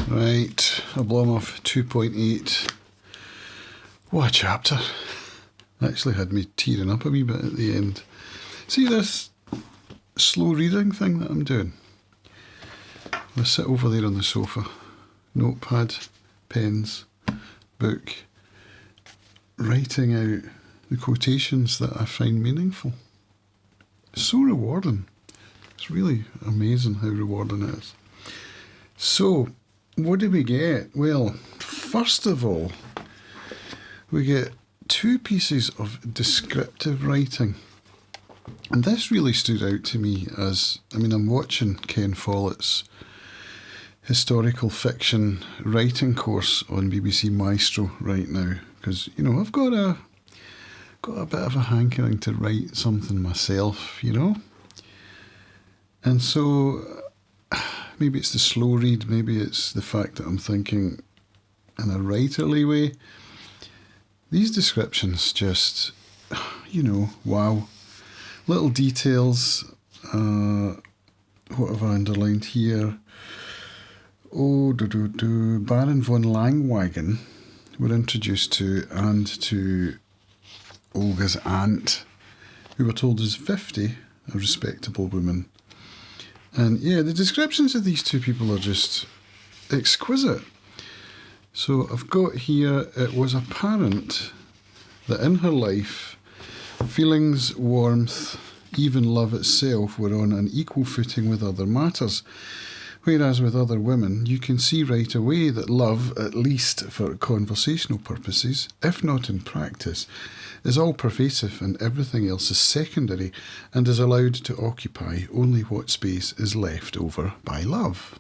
Right, Oblomov 2.8. What a chapter. Actually had me tearing up a wee bit at the end. See this slow reading thing that I'm doing? I sit over there on the sofa, notepad, pens, book, writing out the quotations that I find meaningful. It's so rewarding. It's really amazing how rewarding it is. So, what do we get? Well, first of all, we get 2 pieces of descriptive writing. And this really stood out to me as, I'm watching Ken Follett's historical fiction writing course on BBC Maestro right now, because, I've got a bit of a hankering to write something myself, And so maybe it's the slow read, maybe it's the fact that I'm thinking in a writerly way. These descriptions just, wow. Little details. What have I underlined here? Baron von Langwagen were introduced to, and to Olga's aunt, who we're told is 50, a respectable woman. And yeah, the descriptions of these 2 people are just exquisite. So I've got here, it was apparent that in her life, feelings, warmth, even love itself were on an equal footing with other matters. Whereas with other women, you can see right away that love, at least for conversational purposes, if not in practice, is all pervasive and everything else is secondary and is allowed to occupy only what space is left over by love.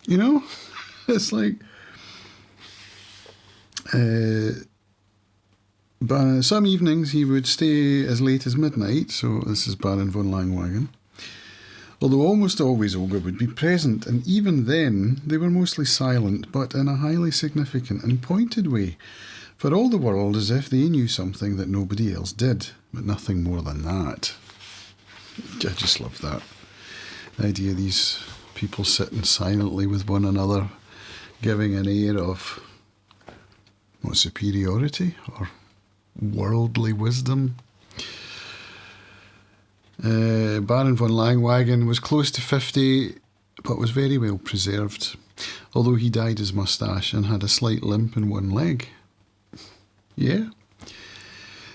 It's like some evenings he would stay as late as midnight, so this is Baron von Langwagen. Although almost always Olga would be present, and even then they were mostly silent, but in a highly significant and pointed way, for all the world as if they knew something that nobody else did, but nothing more than that. I just love that. The idea of these people sitting silently with one another, giving an air of superiority or worldly wisdom. Baron von Langwagen was close to 50, but was very well preserved, although he dyed his moustache and had a slight limp in one leg. Yeah.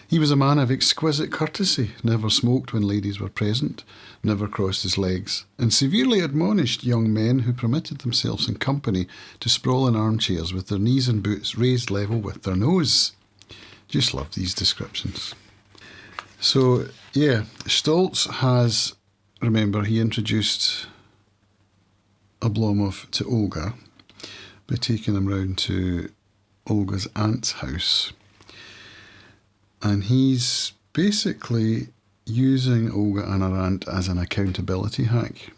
He was a man of exquisite courtesy, never smoked when ladies were present, never crossed his legs, and severely admonished young men who permitted themselves in company to sprawl in armchairs with their knees and boots raised level with their nose. Just love these descriptions. So, yeah, Stoltz has, remember, he introduced Oblomov to Olga by taking him round to Olga's aunt's house. And he's basically using Olga and her aunt as an accountability hack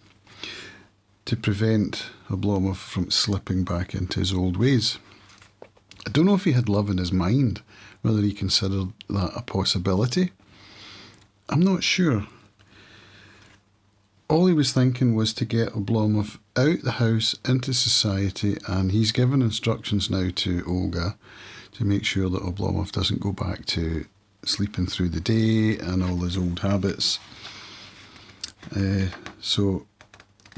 to prevent Oblomov from slipping back into his old ways. I don't know if he had love in his mind, whether he considered that a possibility. I'm not sure. All he was thinking was to get Oblomov out the house into society, and he's given instructions now to Olga to make sure that Oblomov doesn't go back to sleeping through the day and all his old habits. But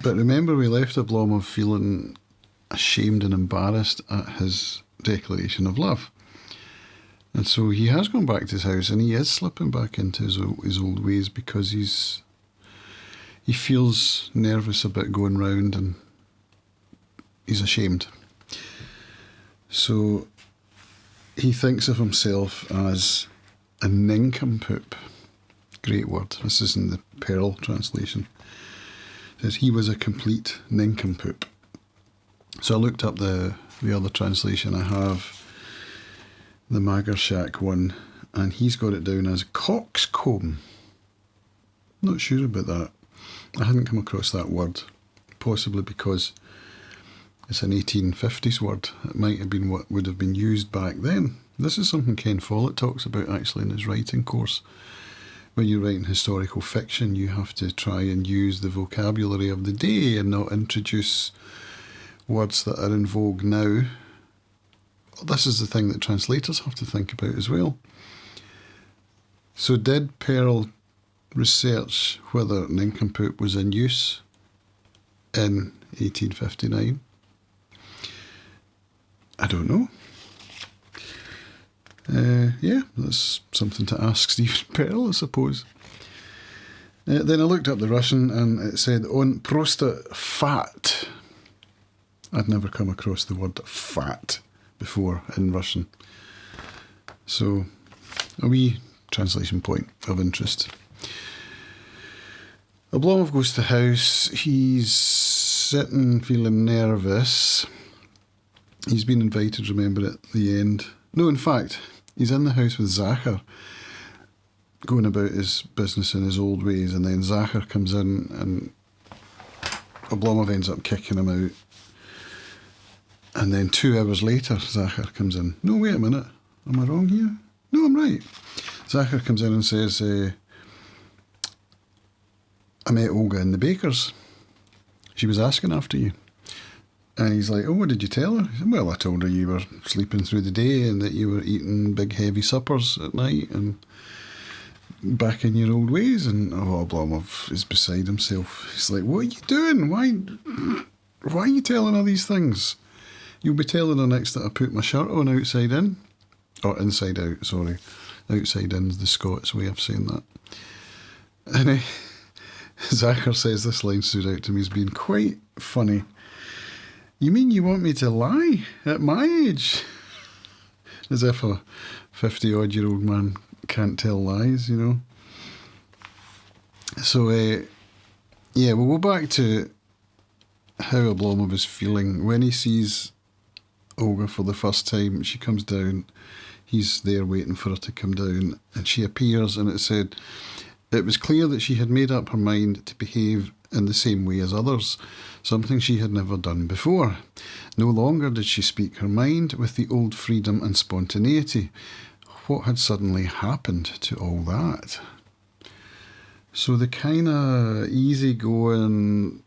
remember, we left Oblomov feeling ashamed and embarrassed at his declaration of love. And so he has gone back to his house, and he is slipping back into his old ways because he feels nervous about going round and he's ashamed. So he thinks of himself as a nincompoop. Great word. This is in the Pearl translation. It says he was a complete nincompoop. So I looked up the other translation I have, the Magershak one, and he's got it down as coxcomb. Not sure about that. I hadn't come across that word, possibly because it's an 1850s word. It might have been what would have been used back then. This is something Ken Follett talks about actually in his writing course. When you're writing historical fiction, you have to try and use the vocabulary of the day and not introduce words that are in vogue now. This is the thing that translators have to think about as well. So did Pearl research whether nincompoop was in use in 1859? I don't know. Yeah, that's something to ask Stephen Pearl, I suppose. Then I looked up the Russian and it said, on prosta fat. I'd never come across the word fat before in Russian. So, a wee translation point of interest. Oblomov goes to the house. He's sitting, feeling nervous. He's been invited, remember, at the end. No, in fact, he's in the house with Zachar, going about his business in his old ways, and then Zachar comes in and Oblomov ends up kicking him out. And then 2 hours later, Zachar comes in. No, wait a minute. Am I wrong here? No, I'm right. Zachar comes in and says, I met Olga in the baker's. She was asking after you. And he's like, oh, what did you tell her? He said, well, I told her you were sleeping through the day and that you were eating big, heavy suppers at night and back in your old ways. And Oblomov is beside himself. He's like, what are you doing? Why are you telling her these things? You'll be telling her next that I put my shirt on outside in. Or inside out, sorry. Outside in's the Scots way of saying that. And Zachar says this line stood out to me as being quite funny. You mean you want me to lie at my age? As if a 50-odd-year-old man can't tell lies, you know. So, yeah, we'll go back to how Oblomov is feeling when he sees Olga for the first time. She comes down. He's there waiting for her to come down, and she appears, and it said, it was clear that she had made up her mind to behave in the same way as others, something she had never done before. No longer did she speak her mind with the old freedom and spontaneity. What had suddenly happened to all that? So the kind of easygoing,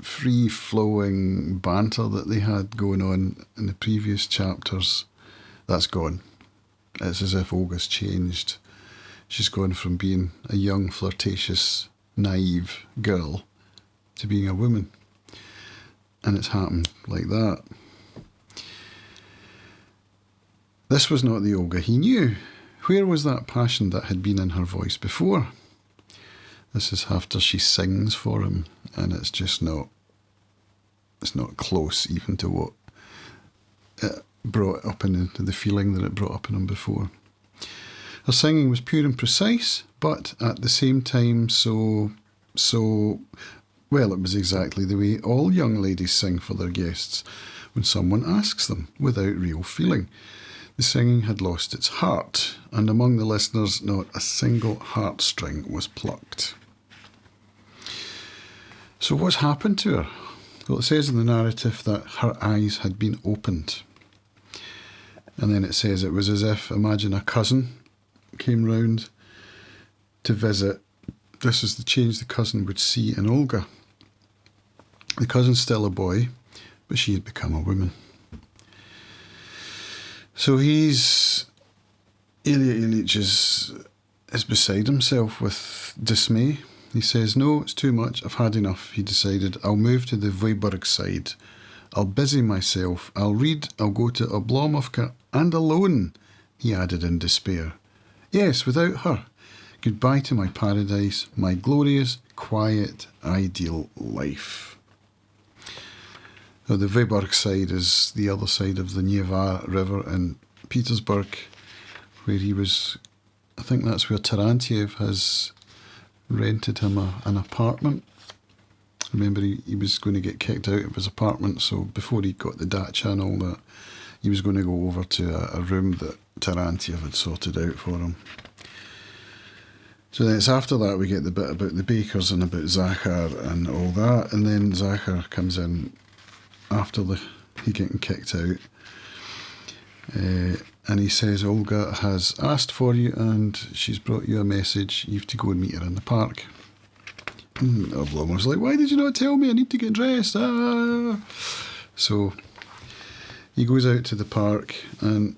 free-flowing banter that they had going on in the previous chapters, that's gone. It's as if Olga's changed. She's gone from being a young, flirtatious, naive girl to being a woman. And it's happened like that. This was not the Olga he knew. Where was that passion that had been in her voice before? This is after she sings for him, and it's just not, it's not close even to what it brought up in the feeling that it brought up in him before. Her singing was pure and precise, but at the same time well, it was exactly the way all young ladies sing for their guests when someone asks them without real feeling. The singing had lost its heart, and among the listeners not a single heartstring was plucked. So what's happened to her? Well, it says in the narrative that her eyes had been opened. And then it says it was as if, imagine a cousin came round to visit. This is the change the cousin would see in Olga. The cousin's still a boy, but she had become a woman. So Ilyich is beside himself with dismay. He says, no, it's too much. I've had enough, he decided. I'll move to the Vyborg side. I'll busy myself. I'll read. I'll go to Oblomovka. And alone, he added in despair. Yes, without her. Goodbye to my paradise, my glorious, quiet, ideal life. Now, the Vyborg side is the other side of the Neva River in Petersburg, where he was, I think that's where Tarantiev has rented him an apartment. Remember, he was going to get kicked out of his apartment, so before he got the dacha and all that, he was going to go over to a room that Tarantiev had sorted out for him. So then it's after that we get the bit about the bakers and about Zachar and all that, and then Zachar comes in after he getting kicked out, and he says, Olga has asked for you and she's brought you a message. You have to go and meet her in the park. And Oblomov's like, why did you not tell me? I need to get dressed. So he goes out to the park and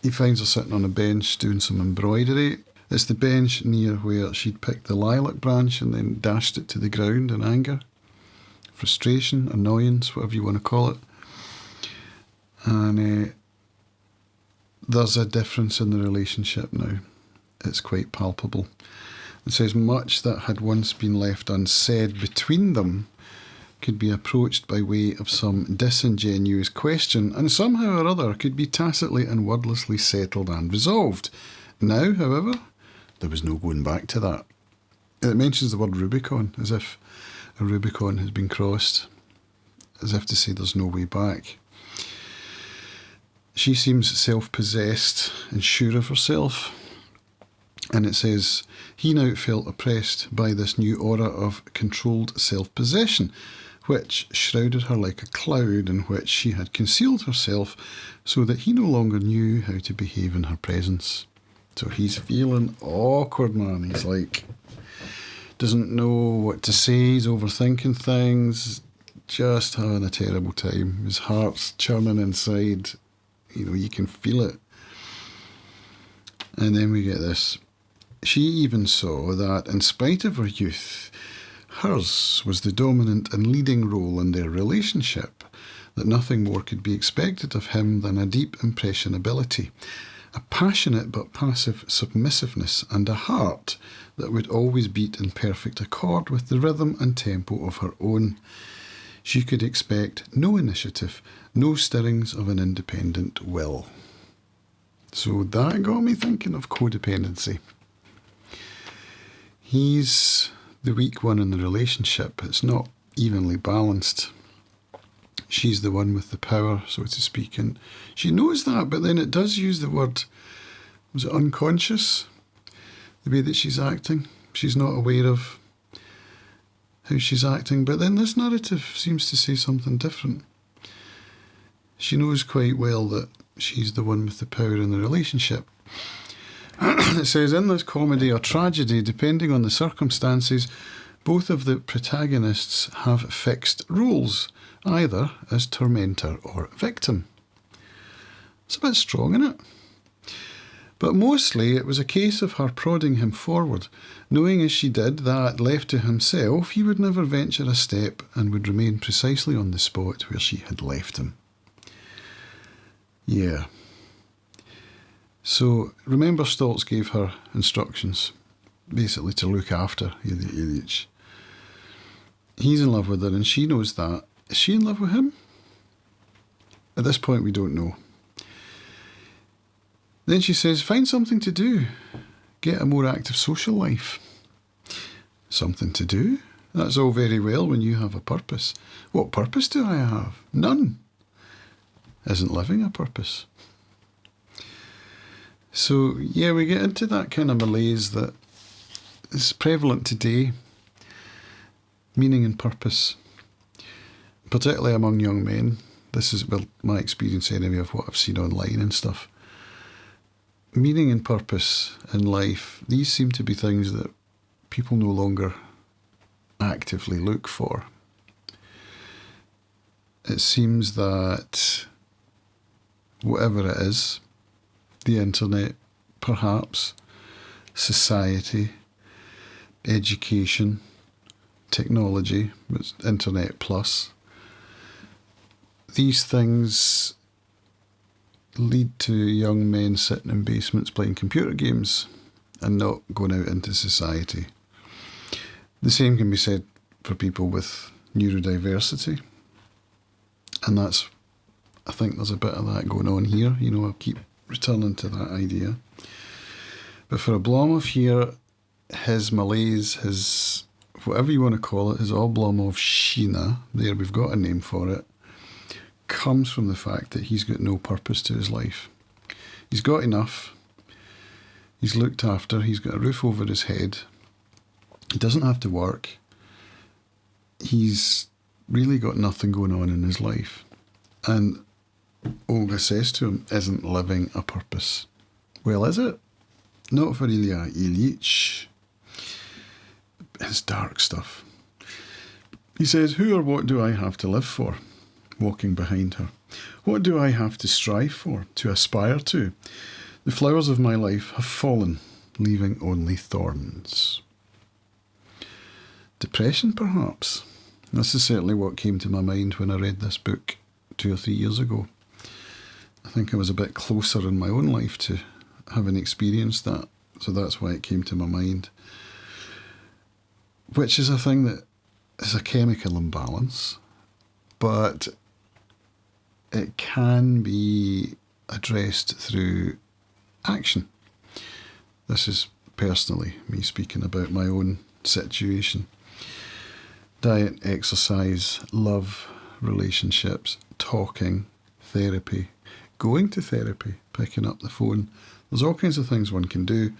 he finds her sitting on a bench doing some embroidery. It's the bench near where she'd picked the lilac branch and then dashed it to the ground in anger, frustration, annoyance, whatever you want to call it. And there's a difference in the relationship now. It's quite palpable. It says much that had once been left unsaid between them could be approached by way of some disingenuous question, and somehow or other could be tacitly and wordlessly settled and resolved. Now, however, there was no going back to that. It mentions the word Rubicon, as if a Rubicon has been crossed, as if to say there's no way back. She seems self-possessed and sure of herself. And it says, he now felt oppressed by this new aura of controlled self-possession, which shrouded her like a cloud in which she had concealed herself so that he no longer knew how to behave in her presence. So he's feeling awkward, man. He's like, doesn't know what to say, he's overthinking things, just having a terrible time. His heart's churning inside, you can feel it. And then we get this. She even saw that, in spite of her youth, hers was the dominant and leading role in their relationship, that nothing more could be expected of him than a deep impressionability, a passionate but passive submissiveness, and a heart that would always beat in perfect accord with the rhythm and tempo of her own. She could expect no initiative, no stirrings of an independent will. So that got me thinking of codependency. He's the weak one in the relationship. It's not evenly balanced. She's the one with the power, so to speak, and she knows that, but then it does use the word, was it unconscious? The way that she's acting. She's not aware of how she's acting, but then this narrative seems to say something different. She knows quite well that she's the one with the power in the relationship. It says, in this comedy or tragedy, depending on the circumstances, both of the protagonists have fixed roles, either as tormentor or victim. It's a bit strong, isn't it? But mostly it was a case of her prodding him forward, knowing as she did that, left to himself, he would never venture a step and would remain precisely on the spot where she had left him. Yeah. So, remember Stoltz gave her instructions, basically to look after Ilyich. He's in love with her and she knows that. Is she in love with him? At this point we don't know. Then she says, find something to do. Get a more active social life. Something to do? That's all very well when you have a purpose. What purpose do I have? None. Isn't living a purpose? So, yeah, we get into that kind of malaise that is prevalent today. Meaning and purpose. Particularly among young men. This is, well, my experience anyway of what I've seen online and stuff. Meaning and purpose in life, these seem to be things that people no longer actively look for. It seems that whatever it is, the internet, perhaps, society, education, technology, it's internet plus, these things lead to young men sitting in basements playing computer games and not going out into society. The same can be said for people with neurodiversity. And that's, I think there's a bit of that going on here. I'll keep returning to that idea. But for Oblomov here, his malaise, his, whatever you want to call it, his Oblomovshchina, there we've got a name for it, comes from the fact that he's got no purpose to his life. He's got enough. He's looked after. He's got a roof over his head. He doesn't have to work. He's really got nothing going on in his life. And Olga says to him, isn't living a purpose? Well, is it? Not for Ilya Ilyich. His dark stuff. He says, who or what do I have to live for? walking behind her. What do I have to strive for, to aspire to? The flowers of my life have fallen, leaving only thorns. Depression, perhaps. This is certainly what came to my mind when I read this book 2 or 3 years ago. I think I was a bit closer in my own life to having experienced that, so that's why it came to my mind. Which is a thing that is a chemical imbalance, but it can be addressed through action. This is personally me speaking about my own situation. Diet, exercise, love, relationships, talking, therapy, going to therapy, picking up the phone. There's all kinds of things one can do,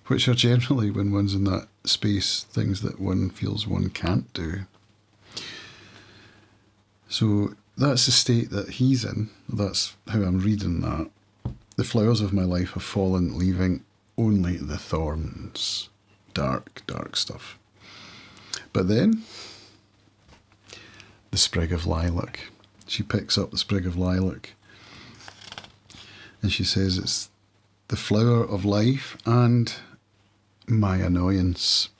which are generally, when one's in that space, things that one feels one can't do. So that's the state that he's in. That's how I'm reading that. The flowers of my life have fallen, leaving only the thorns. Dark, dark stuff. But then, the sprig of lilac. She picks up the sprig of lilac and she says it's the flower of life and my annoyance.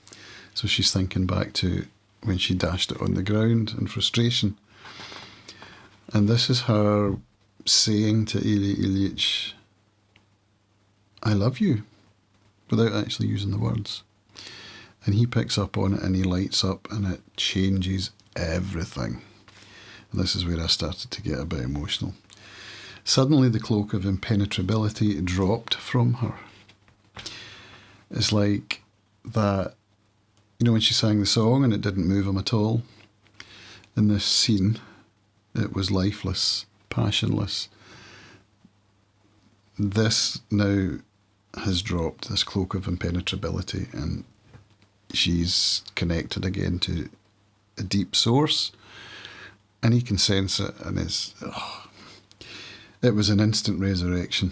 So she's thinking back to when she dashed it on the ground in frustration. And this is her saying to Ilya Ilyich, I love you, without actually using the words. And he picks up on it and he lights up and it changes everything. And this is where I started to get a bit emotional. Suddenly the cloak of impenetrability dropped from her. It's like that, you know, when she sang the song and it didn't move him at all. In this scene, it was lifeless, passionless. This now has dropped, this cloak of impenetrability, and she's connected again to a deep source, and he can sense it, and it was an instant resurrection.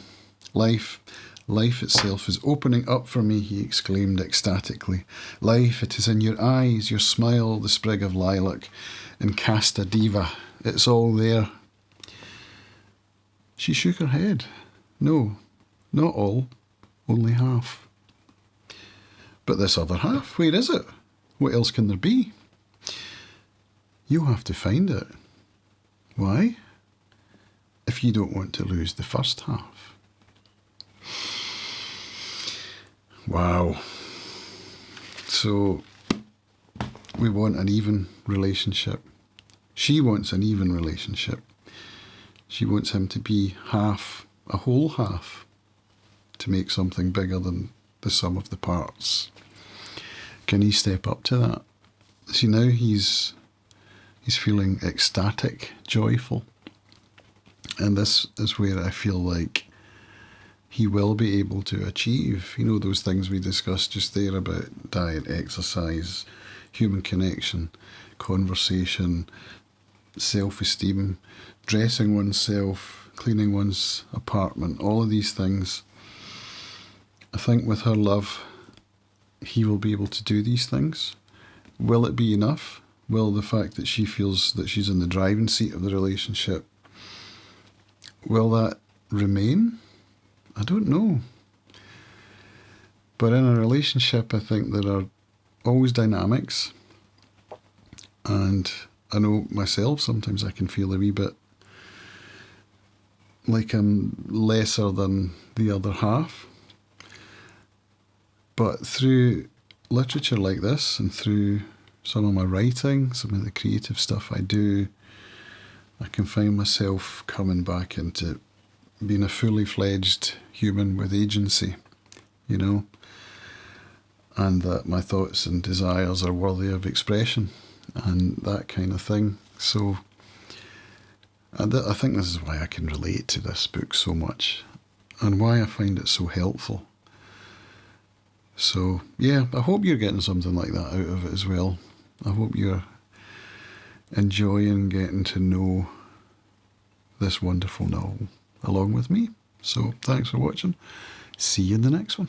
Life itself is opening up for me, he exclaimed ecstatically. Life, it is in your eyes, your smile, the sprig of lilac, and Casta Diva. It's all there. She shook her head. No, not all, only half. But this other half, where is it? What else can there be? You'll have to find it. Why? If you don't want to lose the first half. Wow. So, we want an even relationship. She wants an even relationship. She wants him to be half, a whole half, to make something bigger than the sum of the parts. Can he step up to that? See, now he's feeling ecstatic, joyful. And this is where I feel like he will be able to achieve, you know, those things we discussed just there about diet, exercise, human connection, conversation, self-esteem, dressing oneself, cleaning one's apartment, all of these things. I think with her love, he will be able to do these things. Will it be enough? Will the fact that she feels that she's in the driving seat of the relationship, will that remain? I don't know. But in a relationship, I think there are always dynamics. And I know myself, sometimes I can feel a wee bit like I'm lesser than the other half. But through literature like this and through some of my writing, some of the creative stuff I do, I can find myself coming back into being a fully fledged human with agency, you know, and that my thoughts and desires are worthy of expression and that kind of thing. So I think this is why I can relate to this book so much and why I find it so helpful. So yeah, I hope you're getting something like that out of it as well. I hope you're enjoying getting to know this wonderful novel along with me. So thanks for watching. See you in the next one.